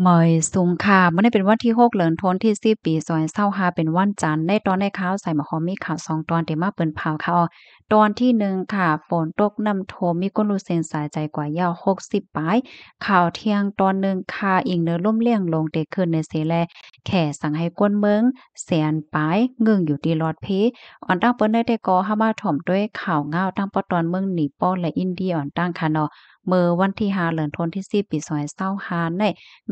เหมยสุงค่ะมื้อนี้เป็นวันที่6เดือนธันวาคมที่10ปี2025เป็นวันจันทร์ในตอนในข่าวใส่หมอหอมมีข่าว2ตอนที่มาเปิ้นเผาค่ะตอนที่1ค่ะฝนตกน้ำท่วมมีคนรู้เส้นสายใจกว่ายาว60ปลายข่าวเที่ยงตอนหนึ่งค่ะอิงเนอล่มเลี่ยงลงเตขึ้นในเสแลแข่สั่งให้กวนเมืองแสนปลายงึ่งอยู่ที่ลอดเพอ่อนตั้งเปิ้นได้แต่ก็เฮามาถ่อมด้วยข่าวง้าวตั้งปอตอนเมืองนีป้อและอินเดียอ่อนตั้งค่ะเนาะเมื่อวันที่5เดือนธันวาคมที่10ปี2025ใน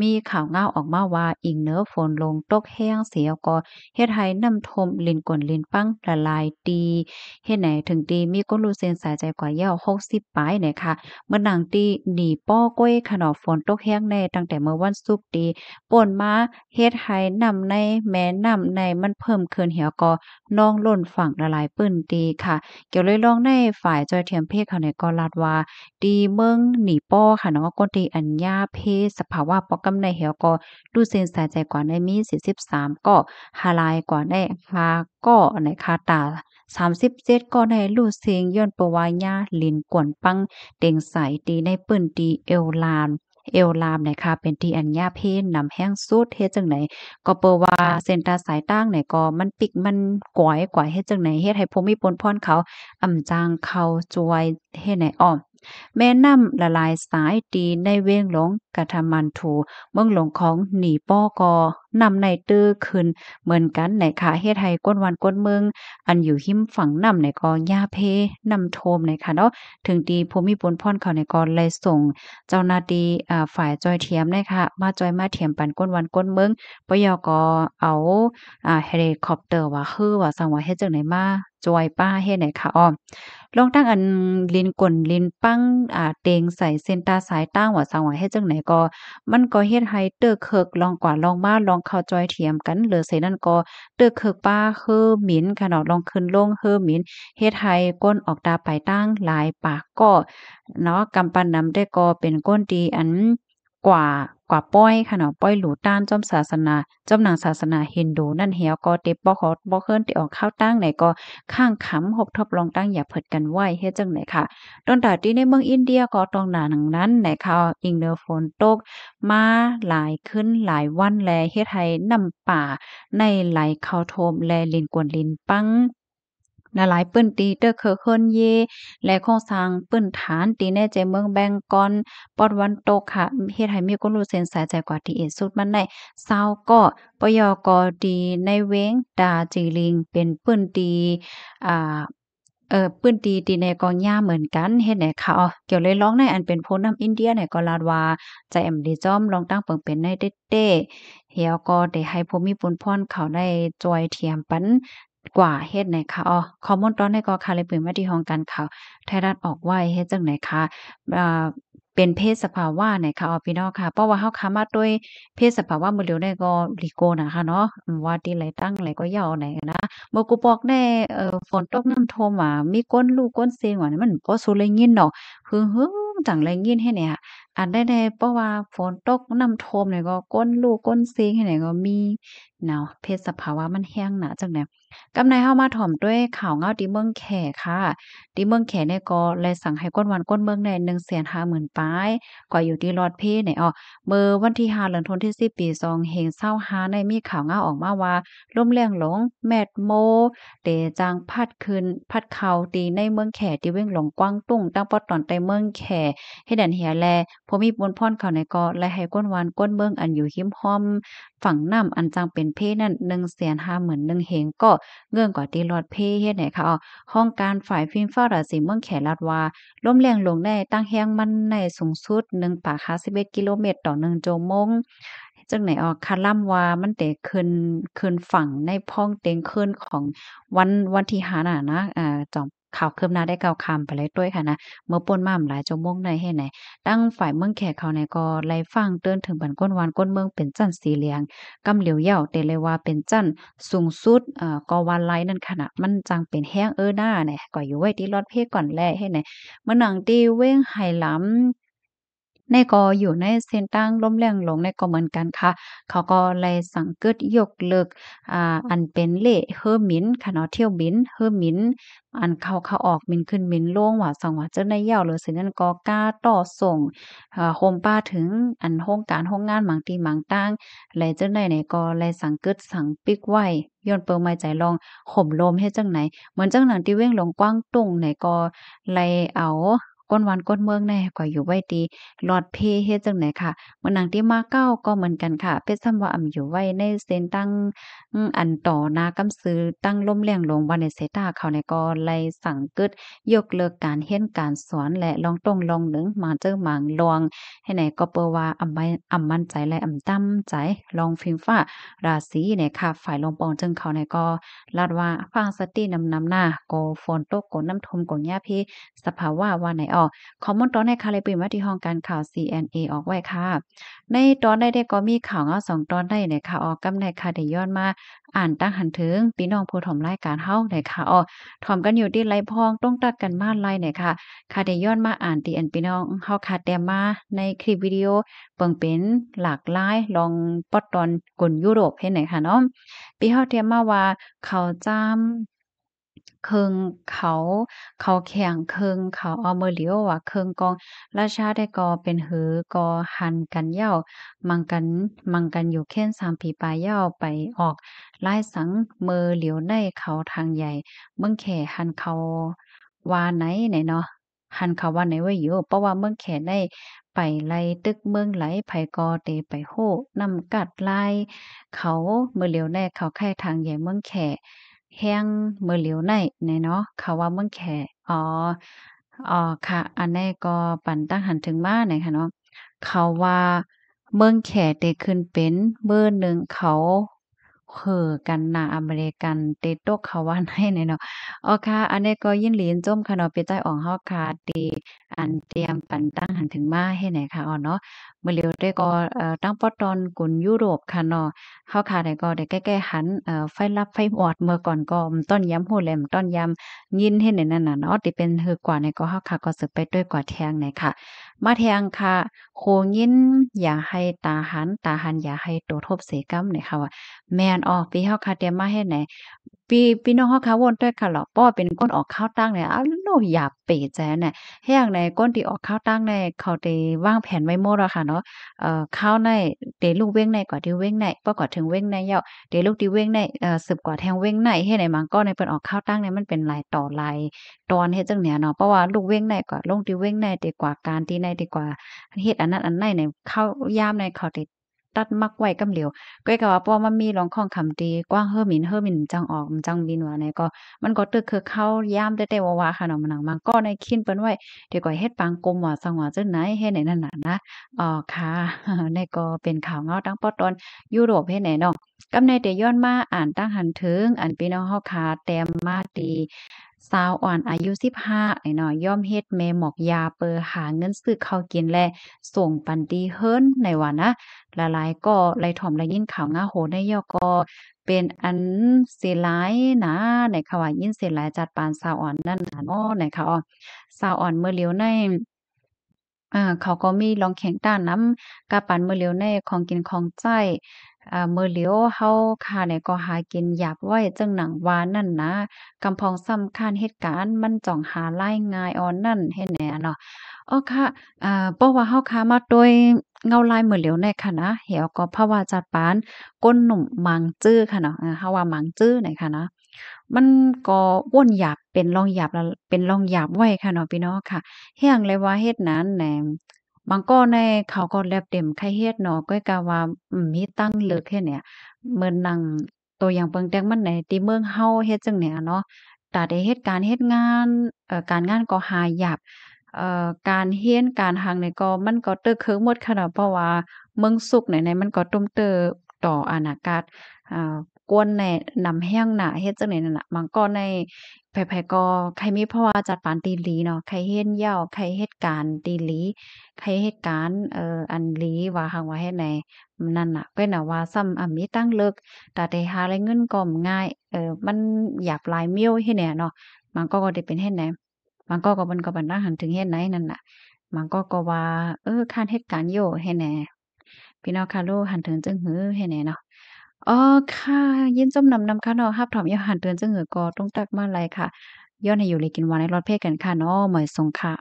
มีข่าวง้าวออกมาว่าอิงเนอฝนลงตกแห้งเสียก็เฮ็ดให้น้ำท่วมลินกวนลินปังละลายตีเฮ็ดไหนถึงตีมีคนรู้เส้นสายใจกว่ายาว60ปลายเนี่ยค่ะเมื่อหนังตีหนีป้อก้อยขนอฝนตกแห้งในตั้งแต่เมื่อวันศุกร์ตีป่นมาเฮ็ดให้น้ำในแม่น้ำในมันเพิ่มขึ้นเหี่ยวก็น้องล้นฝั่งละลายปื้นตีค่ะเกี่ยวเลยลองในฝ่ายจอยเทียมเพศเขาเนี่ยก็ลาดว่า ตีเมืองหนีป้อค่ะเนาะก็ตีอัญญาเพศสภาวะปอกำในเหี่ยวก็ดูเซนสายใจกว่าในมี43ก็หาลายกว่าในฮาก็ในคาตา37ก็ในลู่เสียงย้อนปวายาลินกวนปังเต็งใสตีในปื้นตีเอวลามเนี่ยค่ะเป็นที่อัญญาเพศนำแห้งสุดเฮ็ดจังไหนก็เปว่าเส้นตาสายตั้งเนี่ยก็มันปิกมันก๋อยกว่าเฮ็ดจังไหนเฮ็ดให้ภูมิปนพรเขาอ่ำจางเขาจวยเฮ็ดไหนอ้อ แม่น้ำละลายสายตีในเว้งหลงกะทะมันถูเมืองหลวงของหนีป้อกอนำในตื้อขึ้นเหมือนกันไหนค่ะเฮ็ดให้ก้นวันก้นเมืองอันอยู่หิมฝั่งน้ำในก็ย่าเพนำโทมในค่ะเนาะถึงตีภูมิพลพ่อนเขาในก็เลยส่งเจ้าหน้าที่ฝ่ายจอยเทียมนะคะมาจอยมาเทียมปันก้นวันก้นเมืองปยก็เอาเฮลิคอปเตอร์ว่าคือว่าสั่งว่าเฮ็ดจังไหนมาจอยป้าเฮ็ดไหนค่ะอ้อ ลองตั้งอันลิ้นก่นลิ้นปังเตงใส่เส้นตาสายตั้งว่าสังว่าเฮ็ดจังไหนก็มันก็เฮ็ดให้เตื้อเคิกลองกว่าลองมาลองเข้าจอยเทียมกันหรือเสนั้นก็เตื้อเคิกป้าคือหมินค่ะเนาะลองขึ้นลงเฮือหมินเฮ็ดให้ก้นออกตาปลายตั้งหลายปากก็เนาะกำปั้นนำได้ก็เป็นก้นดีอันกว่ากว่าป้อยค่ะเนาะป้อยหลูต้านจอมศาสนาจอมหนังศาสนาฮินดูนั่นแฮวก็เต็บบ่ขอบ่เคินที่ออกข้าวตั้งไหนก็ ข้างขำหกทบลองตั้งอย่าเผิดกันไหวเฮ็ดจังไหนค่ะตอนตาที่ในเมืองอินเดียก็ตรงหน้าหนังนั้นไหนข่าวอิงเนอฝนตกมาหลายขึ้นหลายวันแลเฮ็ดให้น้ำป่าในไหลเข้าท่วมแลลินกวนลินปังนาหลายปื้นตีเตอเคอเคินเยและโครงสร้างปื้นฐานตีในใจเมืองแบงกอนปอดวันตกค่ะเฮ็ดให้มีคนรู้เส้นสายใจกว่าที่เอสุดมันได้เศร้าก็ปยกดีในเว้งดาจีลิงเป็นปื้นตีอ่าปื้นตีในกองหญ้าเหมือนกันเฮ็ดให้เขาเกี่ยวเลยร้องในอันเป็นผู้นำอินเดียเนี่ยก็ลาดว่าใจแอมดีจ้อมลองตั้งเปิงเป็นในเต๊ะๆเฮียก็ได้ให้ภูมิพลพรเขาได้จอยเทียมปันกว่าเฮ็ดไหนคะอ้อข้อมูลตอนนี้ก็ค่ะเลยเปิดมาที่ห้องการข่าวไทยรัฐออกไว้เฮ็ดจังไหนคะอ่าเป็นเพศสภาวะไหนคะอ้อพี่น้องค่ะเพราะว่าเฮาค้ามาด้วยเพศสภาวะมื้อเดียวได้ก็หลีโกนะคะเนาะว่าที่ไหลตั้งไหลก็ยาวไหนนะ เมื่อกูบอกแน่ฝนตกน้ำท่วมอะมีก้นลูกก้นเซงว่านี่มันบ่สุแลยินดอกฮึมจังแลยินให้เนี่ยอันได้แน่เพราะว่าฝนตกน้ำท่วมเนี่ยก็ก้นลูกก้นเซงให้เนี่ยก็มีเนาะเพศสภาวะมันแห้งหนาจังได๋กำไนเฮามาถ่อมด้วยข่าวเงาที่เมืองแขค่ะที่เมืองแขเนี่ยก็เลยสั่งให้ก้นวันก้นเมืองได้150,000ปลายก็อยู่ที่ลอดเพเนี่ยอ้อเมื่อวันที่5เดือนธันวาคมที่10ปี2525ในมีข่าวเงาออกมาว่าลมแรงหลงแมดโม เตจางพัดขึ้นพัดเข้าตีในเมืองแขที่เว้งหลงกวางตุ้งตั้งปอตอนใต้เมืองแขเฮ็ดอันเหียแลพอมีมนต์พรเข้าในเกาะและให้ก้นวานก้นเมืองอันอยู่หิมห้อมฝั่งน้ำอันจังเป็นเพนั้น150,000เหงก็เงื่อนกว่าตีลอดเพเฮ็ดไหนคะอ้อห้องการฝ่ายฟิล์มฟ้าราศีเมืองแขลาดว่าลมแรงลงได้ตั้งแฮงมันในสูงสุด1ปาก51กิโลเมตรต่อ1ชั่วโมง จังไหนออกคาล่ำว่ามันได้ขึ้นฝั่งในพ้องเต็งขึ้นของวันที่5น่ะนะจอมข่าวคืบหน้าได้กล่าวคำไปเลยด้วยค่ะนะเมื่อป่นมาหลายชั่วโมงได้เฮ็ดไหนตั้งฝ่ายเมืองแขกเขาเนี่ยก็ไล่ฟังเตือนถึงบันก้นวานก้นเมืองเป็นจั้นสีเหลืองกำเหลียวเหย้าแต่เลยว่าเป็นจั้นสูงสุดก็วันไลนั่นขนาดมันจังเป็นแห้งหน้าเนี่ยก็อยู่ไว้ที่รอดเพก่อนแลเฮ็ดไหนเมื่อหนังตีเว้งไหหลำ ในก็อยู่ในเส้นตั้งล้มแรงลงในก็เหมือนกันค่ะเขาก็เลยสั่งเกิดยกเลิกอันเป็นเล่เฮอหมินค่ะเนาะเที่ยวบินเฮอหมินอันเข้าออกมินขึ้นมินลงว่าสังว่าเจ้าในเหย้าหรือสินั้นก็กล้าต่อส่งโฮมป้าถึงอันโรงการโรงงานหมางตีหมางตั้งและเจ้าในเนี่ยก็เลยสั่งเกิดสั่งปิกไว้ย้อนเปิงไม้ใจลองห่มลมเฮ็ดจังไหนเหมือนจังหนังที่เว้งหลงกว้างตุ้งเนี่ยก็เลยเอาก้นวันก้นเมืองแน่ก็อยู่ไว้ดีหลอดเพเฮ็ดจังไหนค่ะเหมือนหนังที่มาเก้าก็เหมือนกันค่ะเป็นซ้ำว่าอยู่ไว้ในเส้นตั้งอันต่อหน้ากำซื้อตั้งล่มแรงลงบ่ในเสตาเขาเนี่ยก็เลยสั่งกึดยกเลิกการเรียนการสอนและลองตรงลองหนึ่งมาเจอหมางลวงให้ไหนก็เปิ้ว่ามั่นใจและตั้มใจลองฟิงฟ้าราศีเนี่ยค่ะฝ่ายลมปองจึงเขาเนี่ยก็ลาดว่าฟังสตินำหน้าก็ฝนตกก็น้ำท่วมก็หญ้าเพสภาวะว่าไหนออกคอมมอนตอนในคาเลยปีมาที่ห้องการข่าว CNA ออกไว้ค่ะในตอนได้ก็มีข่าวเงา2ตอนได้เนี่ยค่ะออกกำในค่ะได้ย้อนมาอ่านตั้งหันถึงพี่น้องผู้ถมรายการเฮาเนี่ยค่ะถอมกันอยู่ที่ไรพองต้องตักกันมาไล่เนี่ยค่ะค่ะได้ย้อนมาอ่านที่อันพี่น้องเฮาค่ะแต่มาในคลิปวิดีโอเปิงเป็นหลากหลายลองปอดตอนกลยุโรปเฮ็ดไหนค่ะเนาะปีเฮาเตรียมมาว่าเขาจามเคิงเขาเขาแข่งเคิงเขาเอามือเหลียวว่าเคิงกองราชาได้ก่อเป็นหือก่อหันกันเหย้ามังกันอยู่แค้น3ผีปลายเหย้าไปออกลายสังมือเหลียวในเขาทางใหญ่เมืองแขหันเขาว่าไหนไหนเนาะหันเขาว่าไหนไว้อยู่เพราะว่าเมืองแขได้ไปไล่ตึกเมืองไหลไผก็เตไปโฮ้นำกัดไล่เขามือเหลียวในเขาค่ายทางใหญ่เมืองแข แห้งมื้อเหลียวไนเนาะเขาว่าเมืองแขอ๋อค่ะอันนี้ก็ปั่นตั้งหันถึงมาไหนค่ะเนาะเขาว่าเมืองแขได้ขึ้นเป็นเบอร์หนึ่งเขาเหอกันหน้าอเมริกันเตโตกเขาว่าให้ไหนเนาะอ๋อค่ะอันนี้ก็ยินหลีนจ้มค่ะเนาะเป็นใต้อ่องเฮาค่ะที่อันเตรียมปั่นตั้งหันถึงมาให้ไหนค่ะอ๋อเนาะมื้อเหลียวได้ก็ตั้งปอตอนกุนยุโรปค่ะเนาะ เฮาค่ะได้ก็ได้แก้ๆหันไฟลับไฟหมอดเมื่อก่อนก็ต้อนย้ำโหแหลมต้อนย้ำยินเฮ็ดในนั้นน่ะเนาะที่เป็นฮือกว่าในก็เฮาค่ะก็สึกไปด้วยกว่าแทงในค่ะมาแทงค่ะโคยินอย่าให้ตาหันตาหันอย่าให้ตัวทบเสกรรมเนี่ยค่ะว่าแม่นออกพี่เฮาค่ะเตรียมมาเฮ็ดไหนพี่น้องเฮาค่ะวนด้วยค่ะเหรอเพราะว่าเป็นคนออกข้าวตั้งเนี่ยอ้าวโลหยาบเป๋แจ๋เนี่ยแฮ่งในคนที่ออกข้าวตั้งเนี่ยเขาได้วางแผนไว้หมดแล้วค่ะเนาะ ข้าวในเตลูกเว้งในกว่าที่เว้งในปอกว่าถึงเว้งในเหย้าเตลูกที่เว้งในสืบกว่าแทงเว้งในเฮ็ดให้มันก็ในเปิ้นออกข้าวตั้งเนี่ยมันเป็นหลายต่อหลายตอนเฮ็ดจั่งเนี้ยเนาะเพราะว่าลูกเว้งในกว่าลงที่เว้งในดีกว่าการที่ในดีกว่าเฮ็ดอันนั้นอันในเนี่ยเข้ายามในเขาได้ตัดมักไว้กำเหลียวก็ก็ว่าเพราะว่ามันมีหลองของคำตีกว้างเฮ้อหมิ่นจังออกจังบินว่าเนี่ยก็มันก็ตึกคือเข้ายามแต่ว่าๆค่ะเนาะมันหนังมันก็ในคินเปิ้นไว้เดี๋ยวก็เฮ็ดปางกลมว่าซังว่าจังไหนเฮ็ดไหนนั่นน่ะนะ อ๋อค่ะนี่ก็เป็นข่าวเงาตั้งปอตอนยุโรปเฮ็ดไหนเนาะกำในแต่ย้อนมาอ่านตั้งหันถึงอันพี่น้องเฮาค่ะแต้มมาตีสาวอ่อนอายุ15ไอ้เนาะย่อมเฮ็ดแม่หมอกยาเปอหาเงินซื้อข้าวกินและส่งปันตีเฮิรนในว่านะหลายๆก็ไล่ถ่อมไล่ยินข่าวงาโหได้ย่อก็เป็นอันสิหลายนะในค่ะว่ายินเสียหลายจัดปานสาวอ่อนนั่นน่ะเนาะในค่ะสาวอ่อนเมื่อเหลียวใน เขาก็มีลองแข่งต้านนำกาปันมื้อเหลียวในของกินของใช้มื้อเหลียวเฮาค่ะเนี่ยก็หากินหยาบไว้จั่งหนังว่านั่นนะกำพ้องสำคัญเหตุการณ์มันจ้องหารายง่ายอ่อนนั่นเฮ็ดแหน่เนาะอ้อค่ะเพราะว่าเฮาค้ามาโดยเงาลายมื้อเหลียวในค่ะนะเหี่ยวก็ภาวะจัดปานก้นหนุ่มหมางจื้อค่ะเนาะเฮาว่าหมางจื้อเนี่ยค่ะนะมันก็วนหยาบเป็นรองหยาบแล้วเป็นรองหยาบไว้ค่ะเนาะพี่น้องค่ะ เฮียงเลยว่าเฮ็ดนั้นแหนมบางก้อในเขาก็แลบเต็มไข่เฮ็ดเนาะก้อยกะว่ามีตั้งเลิกเฮ็ดเนี่ยเหมือนหนังตัวอย่างเปิงแต่งมันในที่เมืองเฮาเฮ็ดจังเนี่ยเนาะตาได้เฮ็ดการเฮ็ดงานการงานก็หายากการเรียนการหังนี่ก็มันก็เตอะเคิงหมดค่ะเนาะเพราะว่าเมืองสุกไหนๆมันก็ตุ้มเตอต่ออาณาการ อ่ากวนแหน่นำแห้งหนาเฮ็ดจังได๋นั่นน่ะมันก็ในไผๆก็ใครมีภาวะจัดปานตีหลีเนาะใครเฮ็ดเหย้าใครเฮ็ดการตีหลีใครเฮ็ดการอันหลีว่าหั้นว่าเฮ็ดแหน่นั่นน่ะก็น่ะว่าซ้ำมีตังเลิกแต่ได้หาได้เงินก็ง่ายมันหยาบหลายเมี้ยวเฮ็ดแหน่เนาะมันก็ได้เป็นเฮ็ดแหน่มันก็มันก็บันดาหันถึงเฮ็ดไหนนั่นน่ะ มันก็ว่าคานเหตุการณ์โย่ให้แหน่พี่น้องค่ะลูกหันถึงจึงหือให้แหน่เนาะค่ะยินจมนำค่ะเนาะรับถอมยอหันเตือนจึงหือก็ต้องตักมาลัยค่ะย้อนให้อยู่เลยกินหวานในรอดเพศกันค่ะเนาะเหมยสงค่ะ